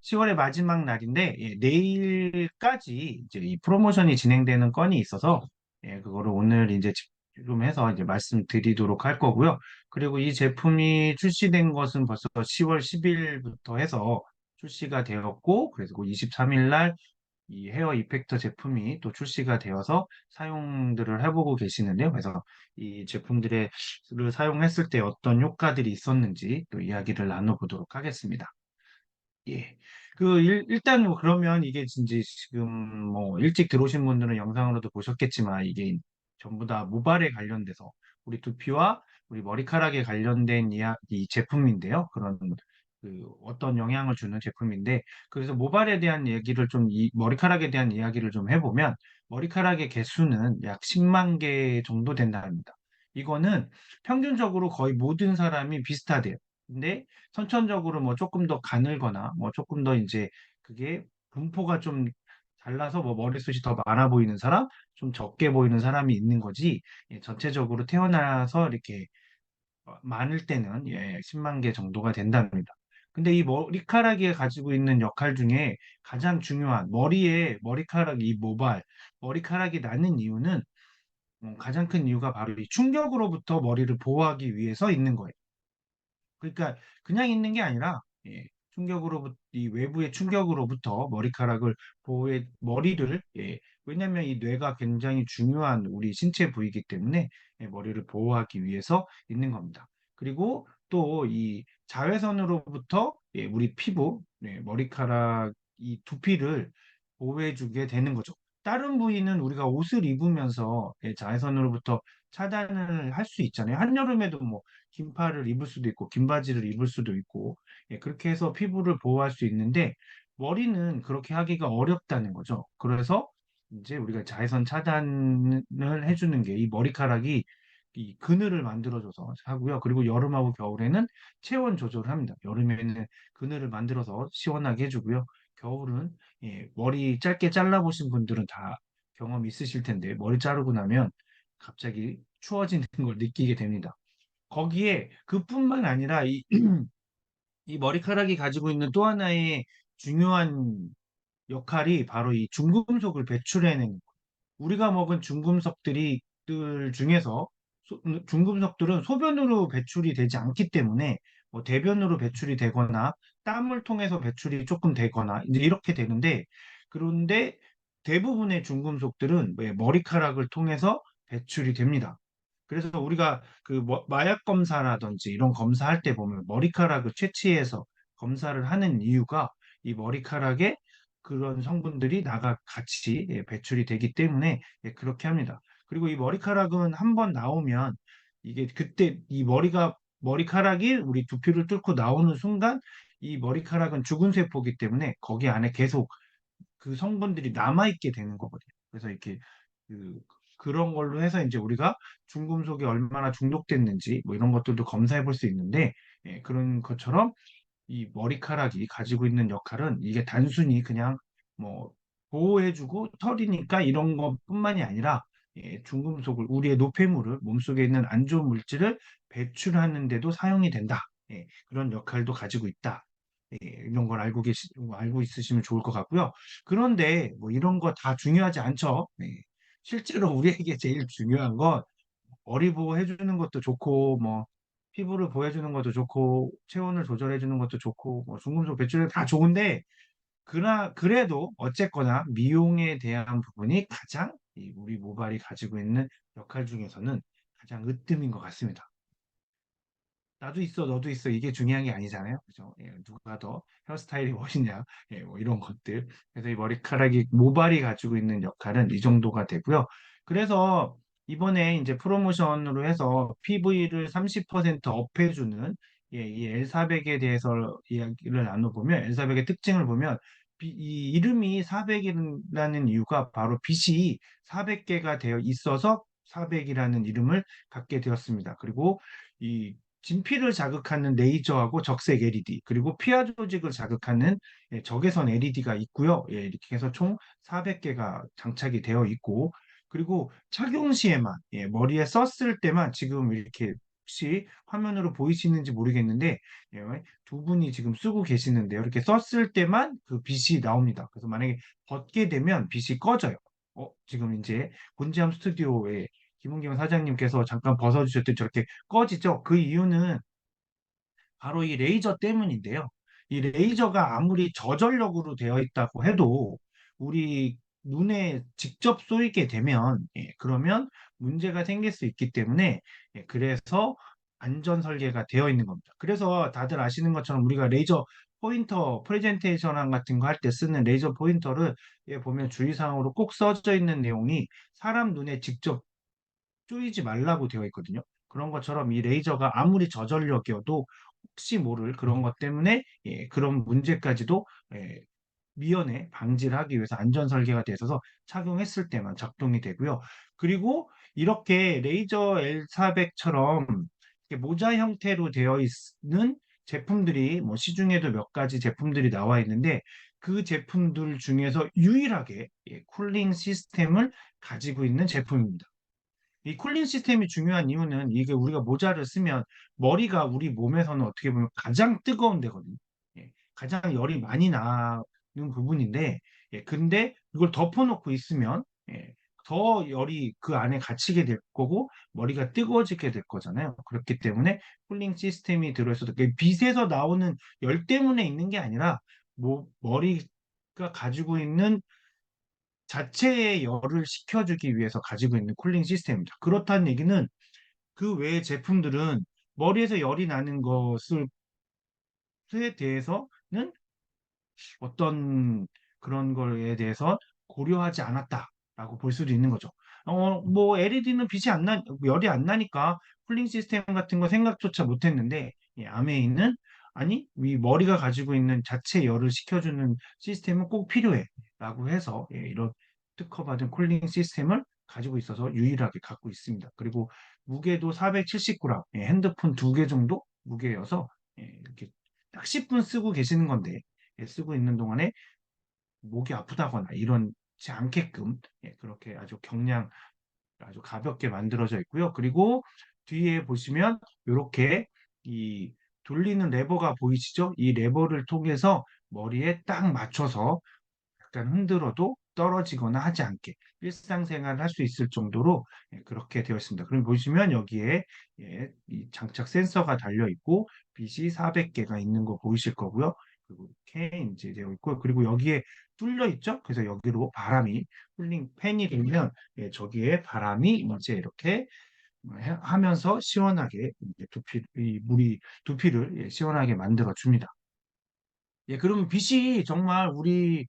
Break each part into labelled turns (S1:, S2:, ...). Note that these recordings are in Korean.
S1: 10월의 마지막 날인데 내일까지 이제 이 프로모션이 진행되는 건이 있어서 그거를 오늘 이제 집중해서 이제 말씀드리도록 할 거고요. 그리고 이 제품이 출시된 것은 벌써 10월 10일부터 해서 출시가 되었고, 그리고 23일 날 이 헤어 이펙터 제품이 또 출시가 되어서 사용들을 해보고 계시는데요. 그래서 이 제품들을 사용했을 때 어떤 효과들이 있었는지 또 이야기를 나눠보도록 하겠습니다. 예. 일단 뭐 그러면 이게 진짜 지금 뭐 일찍 들어오신 분들은 영상으로도 보셨겠지만 이게 전부 다 모발에 관련돼서 우리 두피와 우리 머리카락에 관련된 이 제품인데요. 그런 어떤 영향을 주는 제품인데, 그래서 모발에 대한 얘기를 좀 머리카락에 대한 이야기를 좀 해보면 머리카락의 개수는 약 10만 개 정도 된다 합니다. 이거는 평균적으로 거의 모든 사람이 비슷하대요. 근데 선천적으로 뭐 조금 더 가늘거나 뭐 조금 더 이제 그게 분포가 좀 달라서 뭐 머리숱이 더 많아 보이는 사람, 좀 적게 보이는 사람이 있는 거지. 전체적으로 태어나서 이렇게 많을 때는 10만 개 정도가 된답니다. 근데 이 머리카락이 가지고 있는 역할 중에 가장 중요한 머리카락 이 모발 머리카락이 나는 이유는 가장 큰 이유가 바로 이 충격으로부터 머리를 보호하기 위해서 있는 거예요. 그러니까 그냥 있는 게 아니라 이 외부의 충격으로부터 머리카락을 머리를 왜냐하면 이 뇌가 굉장히 중요한 우리 신체 부위이기 때문에 머리를 보호하기 위해서 있는 겁니다. 그리고 또 이 자외선으로부터 우리 피부, 머리카락 이 두피를 보호해주게 되는 거죠. 다른 부위는 우리가 옷을 입으면서 자외선으로부터 차단을 할 수 있잖아요. 한여름에도 뭐 긴팔을 입을 수도 있고 긴 바지를 입을 수도 있고 그렇게 해서 피부를 보호할 수 있는데 머리는 그렇게 하기가 어렵다는 거죠. 그래서 이제 우리가 자외선 차단을 해주는 게 이 머리카락이 이 그늘을 만들어줘서 하고요. 그리고 여름하고 겨울에는 체온 조절을 합니다. 여름에는 그늘을 만들어서 시원하게 해주고요. 겨울은 머리 짧게 잘라보신 분들은 다 경험 있으실 텐데 머리 자르고 나면 갑자기 추워지는 걸 느끼게 됩니다. 거기에 그뿐만 아니라 이 머리카락이 가지고 있는 또 하나의 중요한 역할이 바로 이 중금속을 배출해내는 거예요. 우리가 먹은 중금속들 중에서 중금속들은 소변으로 배출이 되지 않기 때문에 뭐 대변으로 배출이 되거나 땀을 통해서 배출이 조금 되거나 이제 이렇게 되는데, 그런데 대부분의 중금속들은 머리카락을 통해서 배출이 됩니다. 그래서 우리가 마약 검사라든지 이런 검사할 때 보면 머리카락을 채취해서 검사를 하는 이유가 이 머리카락에 그런 성분들이 같이 배출이 되기 때문에 그렇게 합니다. 그리고 이 머리카락은 한번 나오면 이게 그때 머리카락이 우리 두피를 뚫고 나오는 순간 이 머리카락은 죽은 세포이기 때문에 거기 안에 계속 그 성분들이 남아있게 되는 거거든요. 그래서 이렇게 그, 그런 걸로 해서 이제 우리가 중금속이 얼마나 중독됐는지 뭐 이런 것들도 검사해 볼 수 있는데, 그런 것처럼 이 머리카락이 가지고 있는 역할은 이게 단순히 그냥 뭐 보호해주고 털이니까 이런 것뿐만이 아니라 중금속을 우리의 노폐물을 몸속에 있는 안 좋은 물질을 배출하는 데도 사용이 된다. 그런 역할도 가지고 있다. 이런 걸 알고 있으시면 좋을 것 같고요. 그런데 뭐 이런 거 다 중요하지 않죠. 실제로 우리에게 제일 중요한 건 머리 보호해주는 것도 좋고, 뭐, 피부를 보호해주는 것도 좋고, 체온을 조절해주는 것도 좋고, 뭐, 중금속 배출이 다 좋은데, 그래도 어쨌거나 미용에 대한 부분이 가장 우리 모발이 가지고 있는 역할 중에서는 가장 으뜸인 것 같습니다. 나도 있어, 너도 있어. 이게 중요한 게 아니잖아요. 그죠? 누가 더 헤어스타일이 멋있냐. 뭐 이런 것들. 그래서 이 모발이 가지고 있는 역할은 이 정도가 되고요. 그래서 이번에 이제 프로모션으로 해서 PV를 30% 업해주는 이 L400에 대해서 이야기를 나눠보면, L400의 특징을 보면, 이 이름이 400이라는 이유가 바로 빛이 400개가 되어 있어서 400이라는 이름을 갖게 되었습니다. 그리고 이 진피를 자극하는 레이저하고 적색 LED, 그리고 피하 조직을 자극하는 적외선 LED가 있고요. 이렇게 해서 총 400개가 장착이 되어 있고, 그리고 착용 시에만 머리에 썼을 때만 지금 이렇게 혹시 화면으로 보이시는지 모르겠는데 예, 두 분이 지금 쓰고 계시는데요. 이렇게 썼을 때만 그 빛이 나옵니다. 그래서 만약에 벗게 되면 빛이 꺼져요. 지금 이제 곤지암 스튜디오에 김은경 사장님께서 잠깐 벗어주셨더니 저렇게 꺼지죠. 그 이유는 바로 이 레이저 때문인데요. 이 레이저가 아무리 저전력으로 되어 있다고 해도 우리 눈에 직접 쏘이게 되면 그러면 문제가 생길 수 있기 때문에 그래서 안전 설계가 되어 있는 겁니다. 그래서 다들 아시는 것처럼 우리가 레이저 포인터 프레젠테이션 같은 거 할 때 쓰는 레이저 포인터를 보면 주의사항으로 꼭 써져 있는 내용이 사람 눈에 직접 쪼이지 말라고 되어 있거든요. 그런 것처럼 이 레이저가 아무리 저전력이어도 혹시 모를 그런 것 때문에 그런 문제까지도 미연에 방지를 하기 위해서 안전 설계가 돼 있어서 착용했을 때만 작동이 되고요. 그리고 이렇게 레이저 L400처럼 모자 형태로 되어 있는 제품들이 뭐 시중에도 몇 가지 제품들이 나와 있는데 그 제품들 중에서 유일하게 쿨링 시스템을 가지고 있는 제품입니다. 이 쿨링 시스템이 중요한 이유는 이게 우리가 모자를 쓰면 머리가 우리 몸에서는 어떻게 보면 가장 뜨거운 데거든요. 가장 열이 많이 나는 부분인데, 근데 이걸 덮어놓고 있으면 더 열이 그 안에 갇히게 될 거고 머리가 뜨거워지게 될 거잖아요. 그렇기 때문에 쿨링 시스템이 들어있어도 빛에서 나오는 열 때문에 있는 게 아니라 뭐 머리가 가지고 있는 자체의 열을 식혀주기 위해서 가지고 있는 쿨링 시스템입니다. 그렇다는 얘기는 그 외의 제품들은 머리에서 열이 나는 것에 대해서는 어떤 그런 거에 대해서 고려하지 않았다라고 볼 수도 있는 거죠. 뭐 LED는 열이 안 나니까 쿨링 시스템 같은 거 생각조차 못 했는데, 아메이는 아니, 이 머리가 가지고 있는 자체 열을 식혀주는 시스템은 꼭 필요해. 라고 해서 이런 특허받은 쿨링 시스템을 가지고 있어서 유일하게 갖고 있습니다. 그리고 무게도 479g, 핸드폰 두 개 정도 무게여서 이렇게 딱 10분 쓰고 계시는 건데 쓰고 있는 동안에 목이 아프다거나 이런지 않게끔 그렇게 아주 가볍게 만들어져 있고요. 그리고 뒤에 보시면 이렇게 이 돌리는 레버가 보이시죠? 이 레버를 통해서 머리에 딱 맞춰서 약간 흔들어도 떨어지거나 하지 않게 일상생활을 할 수 있을 정도로 그렇게 되어 있습니다. 그럼 보시면 여기에 이 장착 센서가 달려 있고 빛이 400개가 있는 거 보이실 거고요. 그리고 이렇게 이제 되어 있고 그리고 여기에 뚫려 있죠? 그래서 여기로 바람이 쿨링 팬이 되면 저기에 바람이 이제 이렇게 하면서 시원하게 이제 이 물이 두피를 시원하게 만들어 줍니다. 그러면 빛이 정말 우리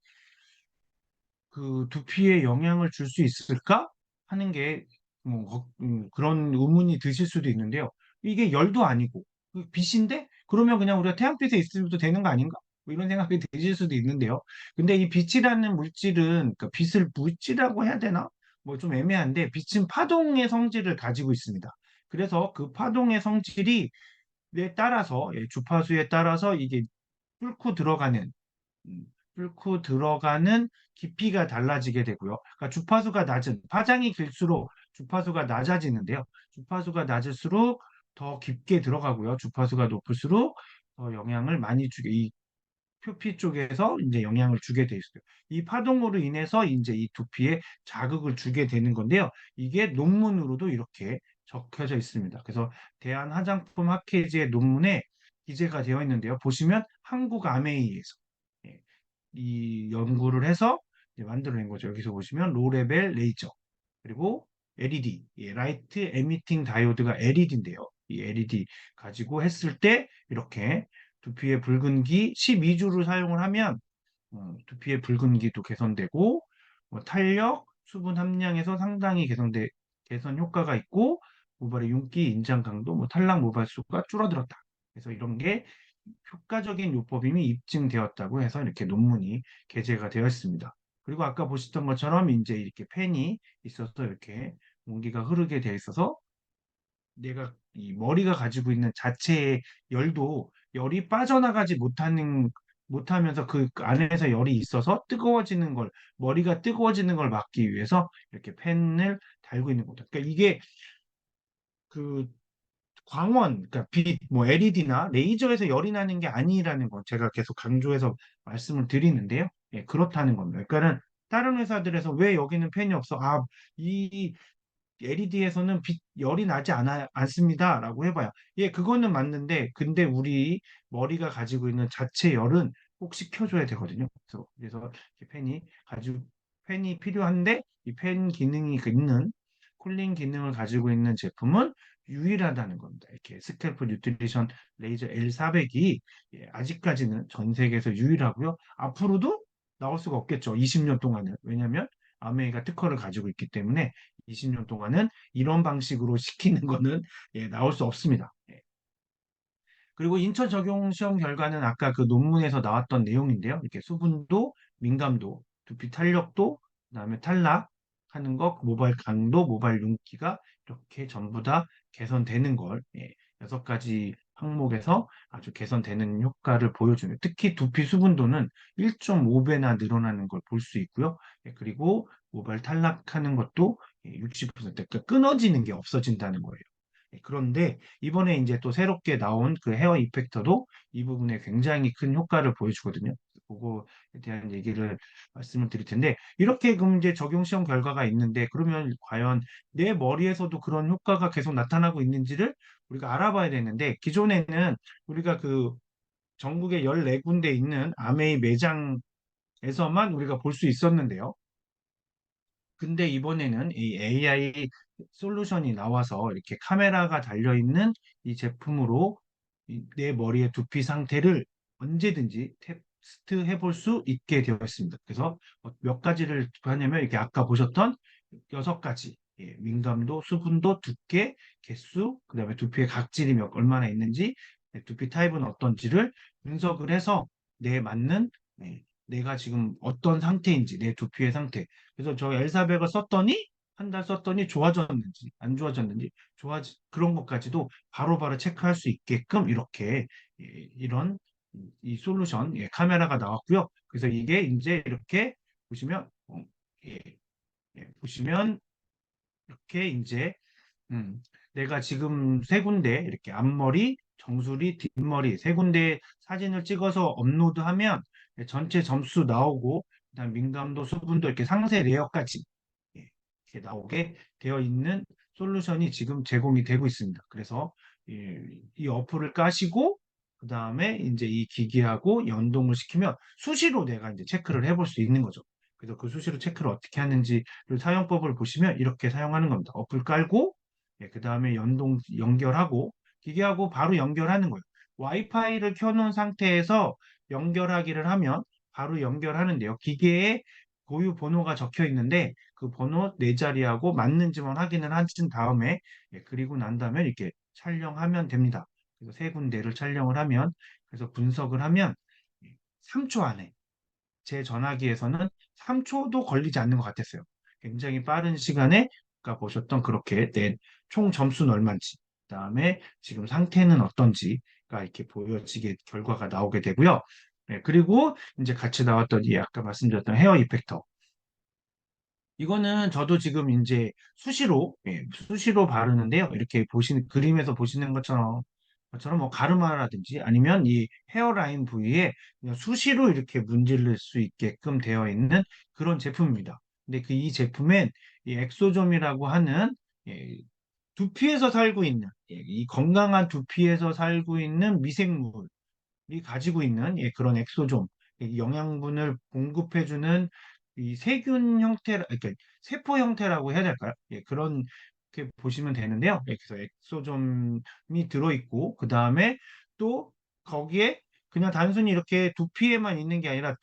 S1: 그 두피에 영향을 줄 수 있을까 하는 게 뭐, 그런 의문이 드실 수도 있는데요. 이게 열도 아니고 그 빛인데 그러면 그냥 우리가 태양빛에 있어도 되는 거 아닌가? 뭐 이런 생각이 드실 수도 있는데요. 근데 이 빛이라는 물질은 그러니까 빛을 물질이라고 해야 되나? 뭐 좀 애매한데 빛은 파동의 성질을 가지고 있습니다. 그래서 그 파동의 성질이 에 따라서 주파수에 따라서 이게 뚫고 들어가는 음, 뚫고 들어가는 깊이가 달라지게 되고요. 그러니까 주파수가 낮은 파장이 길수록 주파수가 낮아지는데요. 주파수가 낮을수록 더 깊게 들어가고요. 주파수가 높을수록 더 영향을 많이 주게 이 표피 쪽에서 이제 영향을 주게 돼 있어요. 이 파동으로 인해서 이제 이 두피에 자극을 주게 되는 건데요. 이게 논문으로도 이렇게 적혀져 있습니다. 그래서 대한화장품 학회지의 논문에 기재가 되어 있는데요. 보시면 한국 아메이에서 이 연구를 해서 이제 만들어낸 거죠. 여기서 보시면 로레벨 레이저 그리고 LED, 라이트 에미팅 다이오드가 LED인데요. 이 LED 가지고 했을 때 이렇게 두피의 붉은기 12주를 사용을 하면 두피의 붉은기도 개선되고 탄력, 수분 함량에서 상당히 개선 효과가 있고 모발의 윤기, 인장 강도, 탈락 모발 수가 줄어들었다. 그래서 이런 게 효과적인 요법임이 입증되었다고 해서 이렇게 논문이 게재가 되어 있습니다. 그리고 아까 보셨던 것처럼 이제 이렇게 팬이 있어서 이렇게 공기가 흐르게 되어 있어서 내가 이 머리가 가지고 있는 자체의 열도 열이 빠져나가지 못하면서 그 안에서 열이 있어서 머리가 뜨거워지는 걸 막기 위해서 이렇게 팬을 달고 있는 거죠. 그러니까 이게 그 광원, 그러니까 빛, 뭐 LED나 레이저에서 열이 나는 게 아니라는 건 제가 계속 강조해서 말씀을 드리는데요. 예, 그렇다는 겁니다. 그러니까는 다른 회사들에서 왜 여기는 팬이 없어? 아, 이 LED에서는 빛, 열이 나지 않습니다라고 해봐요. 예, 그거는 맞는데, 근데 우리 머리가 가지고 있는 자체 열은 꼭 식혀줘야 되거든요. 그래서 이 팬이 필요한데, 이 팬 기능이 있는 쿨링 기능을 가지고 있는 제품은 유일하다는 겁니다. 이렇게 스캘프 뉴트리션 레이저 L400이 아직까지는 전 세계에서 유일하고요. 앞으로도 나올 수가 없겠죠. 20년 동안은. 왜냐하면 아메이가 특허를 가지고 있기 때문에 20년 동안은 이런 방식으로 시키는 거는 나올 수 없습니다. 예. 그리고 인천 적용 시험 결과는 아까 그 논문에서 나왔던 내용인데요. 이렇게 수분도, 민감도, 두피 탄력도, 그다음에 탈락하는 것, 모발 강도, 모발 윤기가 이렇게 전부 다 개선되는 걸 여섯 가지 항목에서 아주 개선되는 효과를 보여주는. 특히 두피 수분도는 1.5배나 늘어나는 걸 볼 수 있고요. 그리고 모발 탈락하는 것도 60%, 그러니까 끊어지는 게 없어진다는 거예요. 그런데 이번에 이제 또 새롭게 나온 그 헤어 이펙터도 이 부분에 굉장히 큰 효과를 보여주거든요. 그거에 대한 얘기를 말씀을 드릴 텐데 이렇게 그럼 이제 적용 시험 결과가 있는데 그러면 과연 내 머리에서도 그런 효과가 계속 나타나고 있는지를 우리가 알아봐야 되는데 기존에는 우리가 그 전국에 14군데 있는 아메이 매장에서만 우리가 볼 수 있었는데요. 근데 이번에는 이 AI 솔루션이 나와서 이렇게 카메라가 달려있는 이 제품으로 내 머리의 두피 상태를 언제든지 테스트 해볼 수 있게 되어 있습니다. 그래서 몇 가지를 하냐면 이렇게 아까 보셨던 6가지 민감도, 수분도, 두께, 개수, 그다음에 두피의 각질이 얼마나 있는지, 두피 타입은 어떤지를 분석을 해서 내 맞는 내가 지금 어떤 상태인지, 내 두피의 상태. 그래서 저 엘사백을 썼더니 한 달 썼더니 좋아졌는지 안 좋아졌는지 그런 것까지도 바로바로 체크할 수 있게끔 이렇게 이런 이 솔루션 카메라가 나왔고요. 그래서 이게 이제 이렇게 보시면 예, 보시면 이렇게 이제 음, 내가 지금 세 군데 이렇게 앞머리, 정수리, 뒷머리 세 군데 사진을 찍어서 업로드하면 전체 점수 나오고 그다음 민감도, 수분도 이렇게 상세 레이어까지 이렇게 나오게 되어 있는 솔루션이 지금 제공이 되고 있습니다. 그래서 이 어플을 까시고 그다음에 이제 이 기기하고 연동을 시키면 수시로 내가 이제 체크를 해볼 수 있는 거죠. 그래서 그 수시로 체크를 어떻게 하는지를 사용법을 보시면 이렇게 사용하는 겁니다. 어플 깔고 그다음에 연결하고 기계하고 바로 연결하는 거예요. 와이파이를 켜놓은 상태에서 연결하기를 하면 바로 연결하는데요. 기계에 고유 번호가 적혀 있는데 그 번호 네 자리하고 맞는지만 확인을 하신 다음에 그리고 난 다음에 이렇게 촬영하면 됩니다. 그래서 세 군데를 촬영을 하면 그래서 분석을 하면 3초 안에 제 전화기에서는 3초도 걸리지 않는 것 같았어요. 굉장히 빠른 시간에 아까 보셨던 그렇게 낸 총 점수는 얼마인지, 그다음에 지금 상태는 어떤지가 이렇게 보여지게 결과가 나오게 되고요. 그리고 이제 같이 나왔던 이 아까 말씀드렸던 헤어 이펙터. 이거는 저도 지금 이제 수시로 바르는데요. 이렇게 그림에서 보시는 것처럼 뭐 가르마라든지 아니면 이 헤어라인 부위에 그냥 수시로 이렇게 문지를 수 있게끔 되어 있는 그런 제품입니다. 근데 이 제품엔 이 엑소점이라고 하는 예, 두피에서 살고 있는 이 건강한 두피에서 살고 있는 미생물 이 가지고 있는 그런 엑소좀, 이 영양분을 공급해주는 이 세균 형태, 그러니까 세포 형태라고 해야 될까요? 그렇게 보시면 되는데요. 그래서 엑소좀이 들어있고, 그 다음에 또 거기에 그냥 단순히 이렇게 두피에만 있는 게 아니라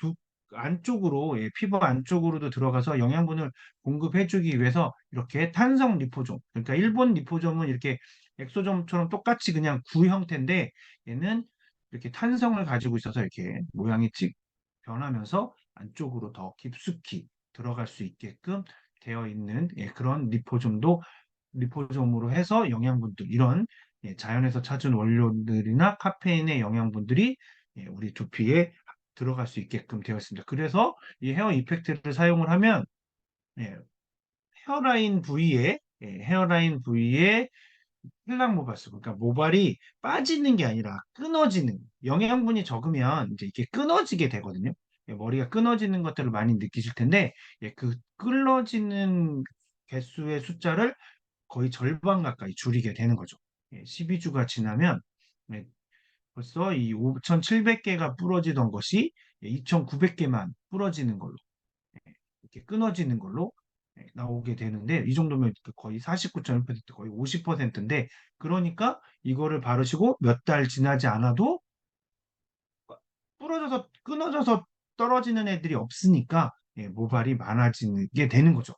S1: 안쪽으로, 피부 안쪽으로도 들어가서 영양분을 공급해주기 위해서 이렇게 탄성 리포좀, 그러니까 일본 리포좀은 이렇게 엑소점처럼 똑같이 그냥 구 형태인데 얘는 이렇게 탄성을 가지고 있어서 이렇게 모양이 찍 변하면서 안쪽으로 더 깊숙이 들어갈 수 있게끔 되어 있는 그런 리포좀으로 해서 영양분들 이런 자연에서 찾은 원료들이나 카페인의 영양분들이 우리 두피에 들어갈 수 있게끔 되어 있습니다. 그래서 이 헤어 이펙트를 사용을 하면 예, 헤어라인 부위에 탈락 모발수. 그러니까 모발이 빠지는 게 아니라 끊어지는, 영양분이 적으면 이제 이게 끊어지게 되거든요. 예, 머리가 끊어지는 것들을 많이 느끼실 텐데, 예, 그 끊어지는 개수의 숫자를 거의 절반 가까이 줄이게 되는 거죠. 예, 12주가 지나면 예, 벌써 이 5,700개가 부러지던 것이 2,900개만 부러지는 걸로, 이렇게 끊어지는 걸로 나오게 되는데, 이 정도면 거의 49.1%, 거의 50%인데, 그러니까 이거를 바르시고 몇 달 지나지 않아도 부러져서 끊어져서 떨어지는 애들이 없으니까 모발이 많아지게 되는 거죠.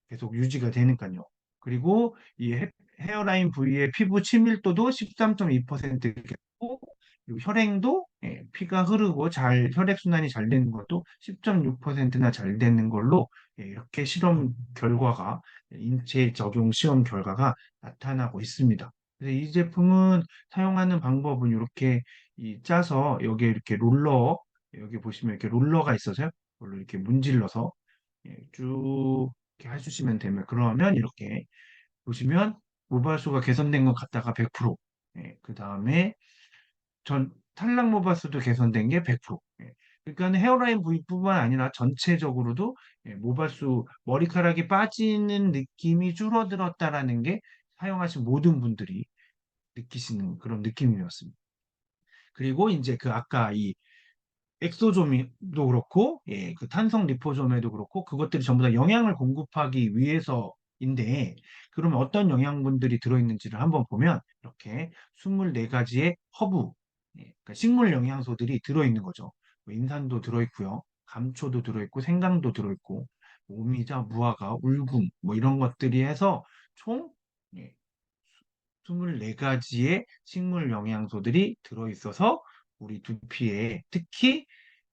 S1: 계속 유지가 되니까요. 그리고 이 헤어라인 부위의 피부 친밀도도 13.2%고, 그리고 혈행도 피가 흐르고 잘 혈액순환이 잘 되는 것도 10.6%나 잘 되는 걸로 이렇게 실험 결과가, 인체 적용 시험 결과가 나타나고 있습니다. 그래서 이 제품은 사용하는 방법은 이렇게 짜서 여기에 이렇게 롤러, 여기 보시면 이렇게 롤러가 있어서요. 그걸로 이렇게 문질러서 쭉 이렇게 해주시면 되면, 그러면 이렇게 보시면 모발수가 개선된 것 같다가 100%, 그 다음에 전 탈락 모발수도 개선된 게 100%. 그러니까 헤어라인 부위뿐만 아니라 전체적으로도 모발수, 머리카락이 빠지는 느낌이 줄어들었다라는 게 사용하신 모든 분들이 느끼시는 그런 느낌이었습니다. 그리고 이제 그 아까 이 엑소좀도 그렇고, 그 탄성 리포좀에도 그렇고, 그것들이 전부 다 영양을 공급하기 위해서인데, 그러면 어떤 영양분들이 들어있는지를 한번 보면, 이렇게 24가지의 허브, 그러니까 식물 영양소들이 들어있는 거죠. 뭐 인산도 들어있고요, 감초도 들어있고, 생강도 들어있고, 뭐 오미자, 무화과, 울금, 뭐 이런 것들이 해서 총 24가지의 식물 영양소들이 들어있어서 우리 두피에, 특히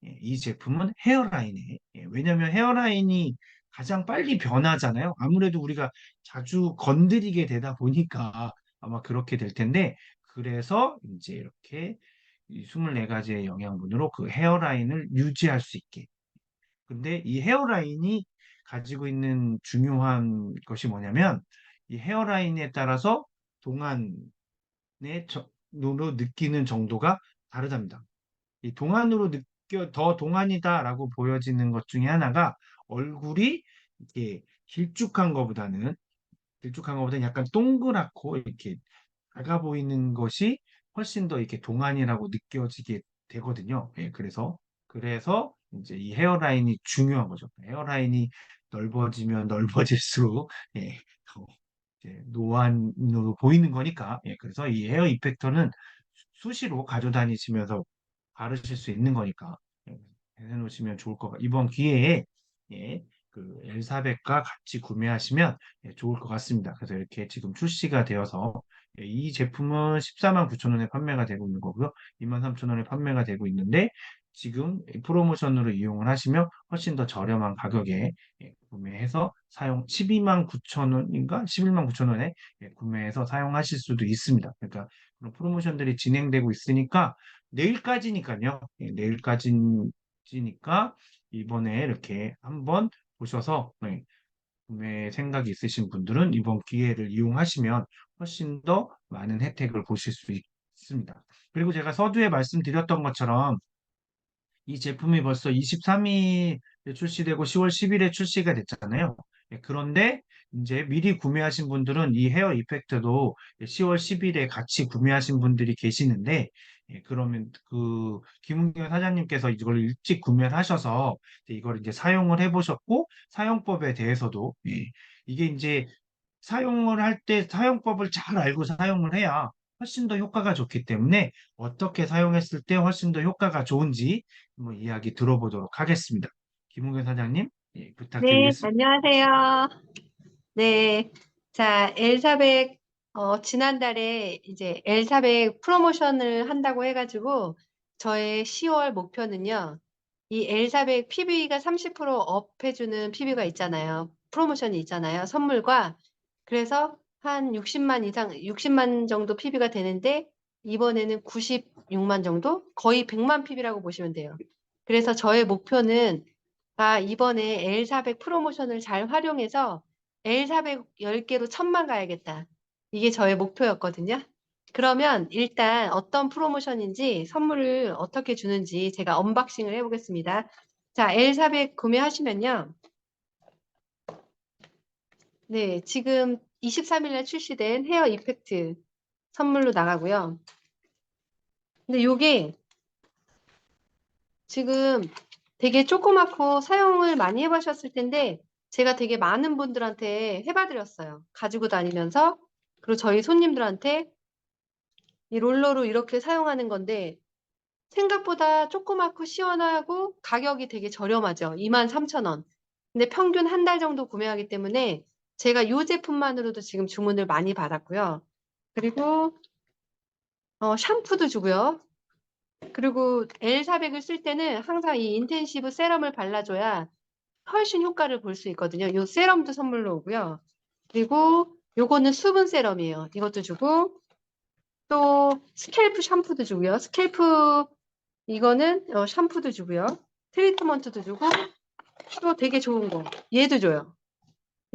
S1: 이 제품은 헤어라인에, 왜냐하면 헤어라인이 가장 빨리 변하잖아요. 아무래도 우리가 자주 건드리게 되다 보니까 아마 그렇게 될 텐데, 그래서 이제 이렇게 이 24가지의 영양분으로 그 헤어라인을 유지할 수 있게. 근데 이 헤어라인이 가지고 있는 중요한 것이 뭐냐면, 이 헤어라인에 따라서 동안 으로 느끼는 정도가 다르답니다. 이 동안으로 더 동안이다라고 보여지는 것 중에 하나가, 얼굴이 이렇게 길쭉한 것보다는 약간 동그랗고 이렇게 작아 보이는 것이 훨씬 더 이렇게 동안이라고 느껴지게 되거든요. 예, 그래서 이제 이 헤어라인이 중요한 거죠. 헤어라인이 넓어지면 넓어질수록 더 이제 노안으로 보이는 거니까. 그래서 이 헤어 이펙터는 수시로 가져다니시면서 바르실 수 있는 거니까 해놓으시면 좋을 것 같아요. 이번 기회에 그 엘사백과 같이 구매하시면 좋을 것 같습니다. 그래서 이렇게 지금 출시가 되어서 이 제품은 14만 9천 원에 판매가 되고 있는 거고요. 2만 3천 원에 판매가 되고 있는데, 지금 프로모션으로 이용을 하시면 훨씬 더 저렴한 가격에 구매해서 사용, 12만 9천 원인가 11만 9천 원에 구매해서 사용하실 수도 있습니다. 그러니까 그런 프로모션들이 진행되고 있으니까, 내일까지니까요. 내일까지니까 이번에 이렇게 한번 보셔서 구매 생각이 있으신 분들은 이번 기회를 이용하시면 훨씬 더 많은 혜택을 보실 수 있습니다. 그리고 제가 서두에 말씀드렸던 것처럼 이 제품이 벌써 23일에 출시되고 10월 10일에 출시가 됐잖아요. 그런데 이제 미리 구매하신 분들은 이 헤어 이펙트도 10월 10일에 같이 구매하신 분들이 계시는데, 그러면 그 김은경 사장님께서 이걸 일찍 구매를 하셔서 이걸 이제 사용을 해보셨고, 사용법에 대해서도 이게 이제 사용을 할 때 사용법을 잘 알고 사용을 해야 훨씬 더 효과가 좋기 때문에, 어떻게 사용했을 때 훨씬 더 효과가 좋은지 한번 이야기 들어보도록 하겠습니다. 김웅현 사장님,
S2: 네,
S1: 부탁드리겠습니다.
S2: 안녕하세요. 네. 자, 엘사백, 지난달에 이제 엘사백 프로모션을 한다고 해가지고, 저의 10월 목표는요, 이 엘사백 PB가 30% 업해주는 PB가 있잖아요. 프로모션이 있잖아요. 선물과. 그래서 한 60만 이상, 60만 정도 PB가 되는데, 이번에는 96만 정도? 거의 100만 PB라고 보시면 돼요. 그래서 저의 목표는 이번에 L400 프로모션을 잘 활용해서 L400 10개로 1000만 가야겠다. 이게 저의 목표였거든요. 그러면 일단 어떤 프로모션인지 선물을 어떻게 주는지 제가 언박싱을 해보겠습니다. 자, L400 구매하시면요. 네, 지금 23일 날 출시된 헤어 이펙트 선물로 나가고요. 근데 요게 지금 되게 조그맣고 사용을 많이 해보셨을 텐데 제가 되게 많은 분들한테 해봐드렸어요. 가지고 다니면서 그리고 저희 손님들한테 이 롤러로 이렇게 사용하는 건데 생각보다 조그맣고 시원하고 가격이 되게 저렴하죠. 23,000원. 근데 평균 한 달 정도 구매하기 때문에 제가 이 제품만으로도 지금 주문을 많이 받았고요. 그리고 샴푸도 주고요. 그리고 L400을 쓸 때는 항상 이 인텐시브 세럼을 발라줘야 훨씬 효과를 볼 수 있거든요. 이 세럼도 선물로 오고요. 그리고 요거는 수분 세럼이에요. 이것도 주고 또 스캘프 샴푸도 주고요. 스캘프 이거는 샴푸도 주고요. 트리트먼트도 주고 또 되게 좋은 거 얘도 줘요.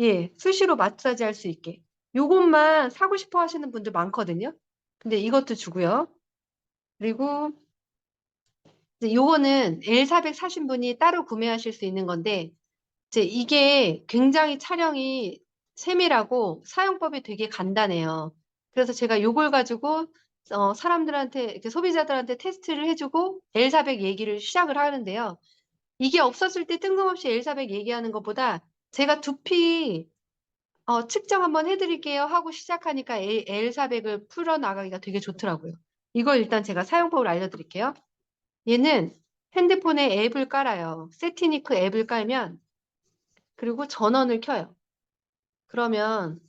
S2: 예, 수시로 마사지 할 수 있게. 요것만 사고 싶어 하시는 분들 많거든요. 근데 이것도 주고요. 그리고 이제 요거는 L400 사신 분이 따로 구매하실 수 있는 건데 이제 이게 굉장히 촬영이 세밀하고 사용법이 되게 간단해요. 그래서 제가 요걸 가지고 사람들한테 이렇게 소비자들한테 테스트를 해주고 L400 얘기를 시작을 하는데요. 이게 없었을 때 뜬금없이 L400 얘기하는 것보다 제가 두피 측정 한번 해드릴게요 하고 시작하니까 L400을 풀어나가기가 되게 좋더라고요. 이걸 일단 제가 사용법을 알려드릴게요. 얘는 핸드폰에 앱을 깔아요. 세티니크 앱을 깔면 그리고 전원을 켜요. 그러면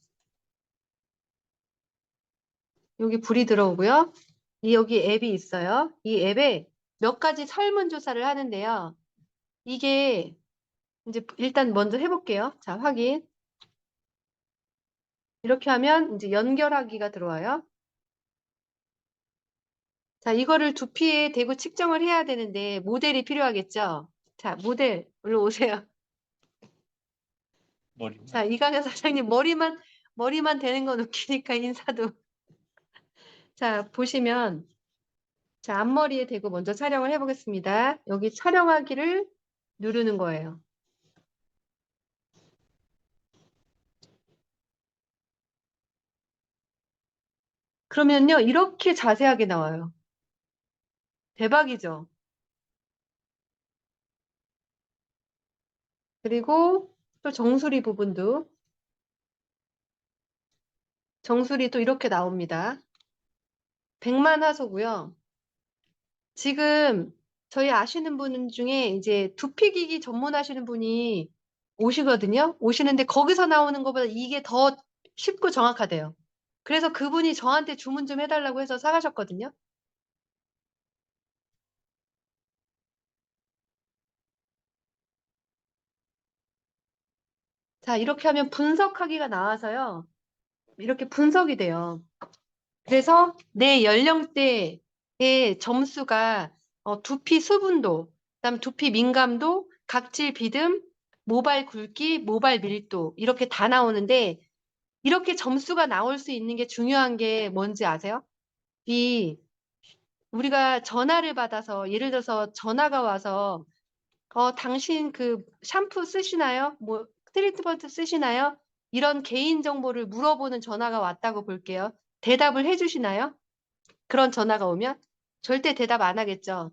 S2: 여기 불이 들어오고요. 여기 앱이 있어요. 이 앱에 몇 가지 설문조사를 하는데요. 이게 이제 일단 먼저 해볼게요. 자, 확인. 이렇게 하면 이제 연결하기가 들어와요. 자, 이거를 두피에 대고 측정을 해야 되는데 모델이 필요하겠죠? 자, 모델, 일로 오세요.
S1: 머리.
S2: 자, 이강현 사장님 머리만 되는 건 웃기니까 인사도. 자, 보시면 자, 앞머리에 대고 먼저 촬영을 해보겠습니다. 여기 촬영하기를 누르는 거예요. 그러면요, 이렇게 자세하게 나와요. 대박이죠? 그리고 또 정수리 부분도, 정수리 또 이렇게 나옵니다. 100만 화소고요. 지금 저희 아시는 분 중에 이제 두피기기 전문하시는 분이 오시거든요. 오시는데 거기서 나오는 것보다 이게 더 쉽고 정확하대요. 그래서 그분이 저한테 주문 좀 해달라고 해서 사가셨거든요. 자, 이렇게 하면 분석하기가 나와서요. 이렇게 분석이 돼요. 그래서 내 연령대의 점수가 두피 수분도, 그다음 두피 민감도, 각질 비듬, 모발 굵기, 모발 밀도 이렇게 다 나오는데 이렇게 점수가 나올 수 있는 게 중요한 게 뭔지 아세요? 이 우리가 전화를 받아서 예를 들어서 전화가 와서 당신 그 샴푸 쓰시나요? 뭐 트리트먼트 쓰시나요? 이런 개인 정보를 물어보는 전화가 왔다고 볼게요. 대답을 해주시나요? 그런 전화가 오면 절대 대답 안 하겠죠.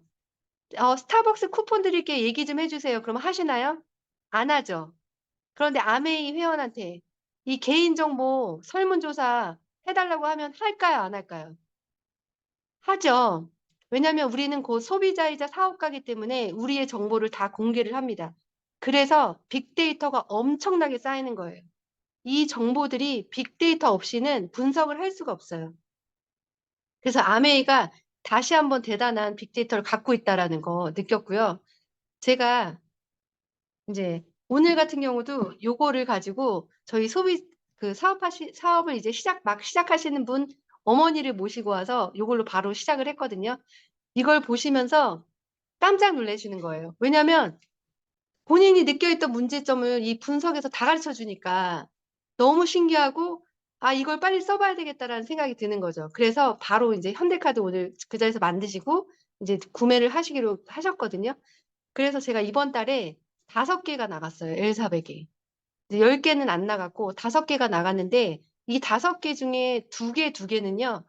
S2: 스타벅스 쿠폰 드릴게 얘기 좀 해주세요. 그럼 하시나요? 안 하죠. 그런데 아메이 회원한테 이 개인정보 설문조사 해달라고 하면 할까요? 안 할까요? 하죠. 왜냐하면 우리는 곧 소비자이자 사업가이기 때문에 우리의 정보를 다 공개를 합니다. 그래서 빅데이터가 엄청나게 쌓이는 거예요. 이 정보들이 빅데이터 없이는 분석을 할 수가 없어요. 그래서 아메이가 다시 한번 대단한 빅데이터를 갖고 있다라는 거 느꼈고요. 제가 이제 오늘 같은 경우도 요거를 가지고 저희 그 사업을 이제 막 시작하시는 분 어머니를 모시고 와서 요걸로 바로 시작을 했거든요. 이걸 보시면서 깜짝 놀라시는 거예요. 왜냐하면 본인이 느껴있던 문제점을 이 분석에서 다 가르쳐 주니까 너무 신기하고 아, 이걸 빨리 써봐야 되겠다라는 생각이 드는 거죠. 그래서 바로 이제 현대카드 오늘 그 자리에서 만드시고 이제 구매를 하시기로 하셨거든요. 그래서 제가 이번 달에 5개가 나갔어요. L400이. 10개는 안 나갔고 5개가 나갔는데 이 5개 중에 2개는요.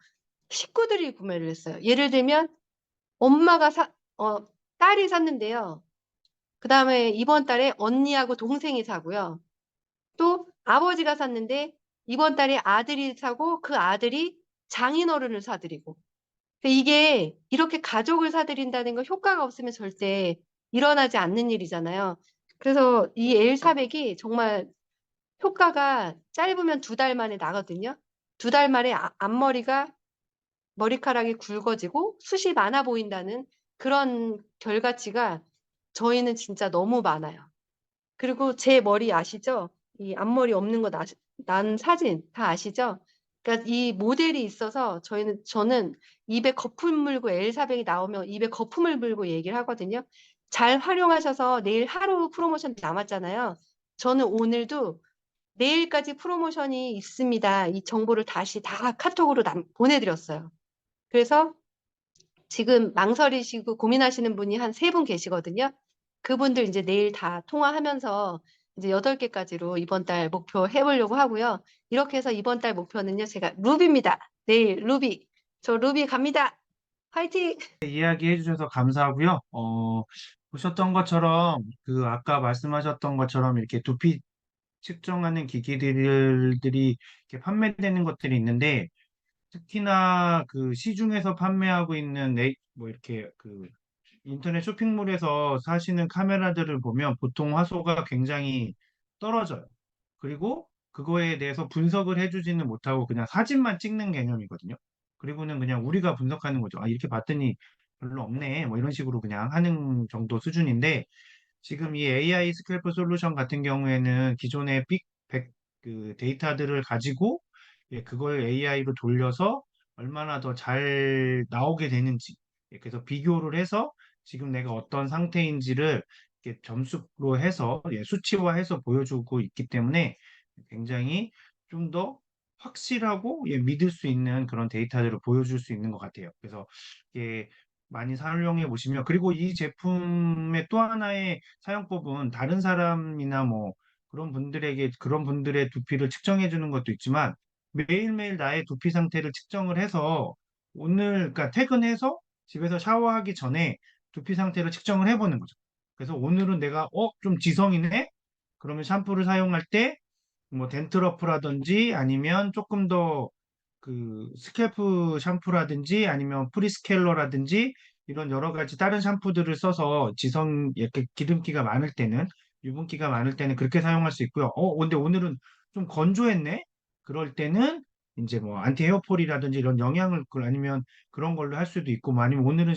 S2: 식구들이 구매를 했어요. 예를 들면 엄마가 딸이 샀는데요. 그다음에 이번 달에 언니하고 동생이 사고요. 또 아버지가 샀는데 이번 달에 아들이 사고 그 아들이 장인어른을 사드리고. 이게 이렇게 가족을 사드린다는 건 효과가 없으면 절대 일어나지 않는 일이잖아요. 그래서 이 L400이 정말 효과가 짧으면 2달 만에 나거든요. 2달 만에 앞머리가 머리카락이 굵어지고 숱이 많아 보인다는 그런 결과치가 저희는 진짜 너무 많아요. 그리고 제 머리 아시죠? 이 앞머리 없는 거 난 사진 다 아시죠? 그러니까 이 모델이 있어서 저는 입에 거품 물고 L400이 나오면 입에 거품을 물고 얘기를 하거든요. 잘 활용하셔서 내일 하루 프로모션 남았잖아요. 저는 오늘도 내일까지 프로모션이 있습니다. 이 정보를 다시 다 카톡으로 보내드렸어요. 그래서 지금 망설이시고 고민하시는 분이 한 3분 계시거든요. 그분들 이제 내일 다 통화하면서 이제 8개까지로 이번 달 목표 해보려고 하고요. 이렇게 해서 이번 달 목표는요, 제가 루비입니다. 내일 루비. 저 루비 갑니다. 화이팅!
S1: 이야기해 주셔서 감사하고요. 보셨던 것처럼 그 아까 말씀하셨던 것처럼 이렇게 두피 측정하는 기기들이 이렇게 판매되는 것들이 있는데 특히나 그 시중에서 판매하고 있는 뭐 이렇게 그 인터넷 쇼핑몰에서 사시는 카메라들을 보면 보통 화소가 굉장히 떨어져요. 그리고 그거에 대해서 분석을 해주지는 못하고 그냥 사진만 찍는 개념이거든요. 그리고는 그냥 우리가 분석하는 거죠. 아, 이렇게 봤더니 별로 없네. 뭐 이런 식으로 그냥 하는 정도 수준인데 지금 이 AI 스캘프 솔루션 같은 경우에는 기존의 그 데이터들을 가지고 예, 그걸 AI로 돌려서 얼마나 더 잘 나오게 되는지 예, 그래서 비교를 해서 지금 내가 어떤 상태인지를 이렇게 점수로 해서 예, 수치화해서 보여주고 있기 때문에 굉장히 좀 더 확실하고 예, 믿을 수 있는 그런 데이터들을 보여줄 수 있는 것 같아요. 그래서 예, 많이 사용해 보시면 그리고 이 제품의 또 하나의 사용법은 다른 사람이나 뭐 그런 분들에게 그런 분들의 두피를 측정해 주는 것도 있지만 매일매일 나의 두피 상태를 측정을 해서 오늘 그러니까 퇴근해서 집에서 샤워하기 전에 두피 상태를 측정을 해보는 거죠. 그래서 오늘은 내가 좀 지성이네? 그러면 샴푸를 사용할 때 뭐 덴트러프라든지 아니면 조금 더 그 스캘프 샴푸라든지 아니면 프리스켈러라든지 이런 여러 가지 다른 샴푸들을 써서 지성 이렇게 기름기가 많을 때는 유분기가 많을 때는 그렇게 사용할 수 있고요. 근데 오늘은 좀 건조했네. 그럴 때는 이제 뭐 안티 헤어폴이라든지 이런 아니면 그런 걸로 할 수도 있고 뭐 아니면 오늘은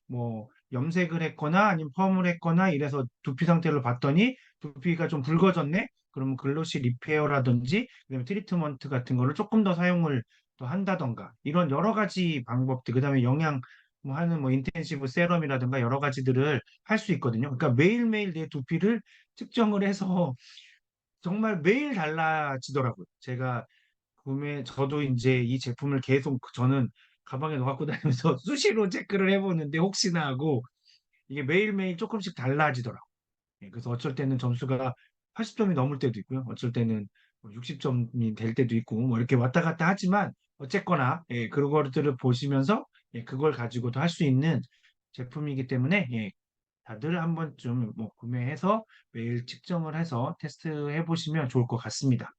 S1: 뭐 염색을 했거나 아니면 펌을 했거나 이래서 두피 상태를 봤더니 두피가 좀 붉어졌네. 그러면 글로시 리페어라든지 그다음에 트리트먼트 같은 거를 조금 더 사용을 또 한다던가 이런 여러 가지 방법들 그다음에 영양 뭐 하는 뭐 인텐시브 세럼이라든가 여러 가지들을 할 수 있거든요. 그러니까 매일매일 내 두피를 측정을 해서 정말 매일 달라지더라고요. 저도 이제 이 제품을 계속 저는 가방에 넣어 갖고 다니면서 수시로 체크를 해보는데 혹시나 하고 이게 매일매일 조금씩 달라지더라고요. 예, 그래서 어쩔 때는 점수가 80점이 넘을 때도 있고요. 어쩔 때는 60점이 될 때도 있고, 뭐 이렇게 왔다 갔다 하지만, 어쨌거나, 예, 그런 것들을 보시면서, 예, 그걸 가지고도 할 수 있는 제품이기 때문에, 예, 다들 한 번쯤 뭐 구매해서 매일 측정을 해서 테스트해 보시면 좋을 것 같습니다.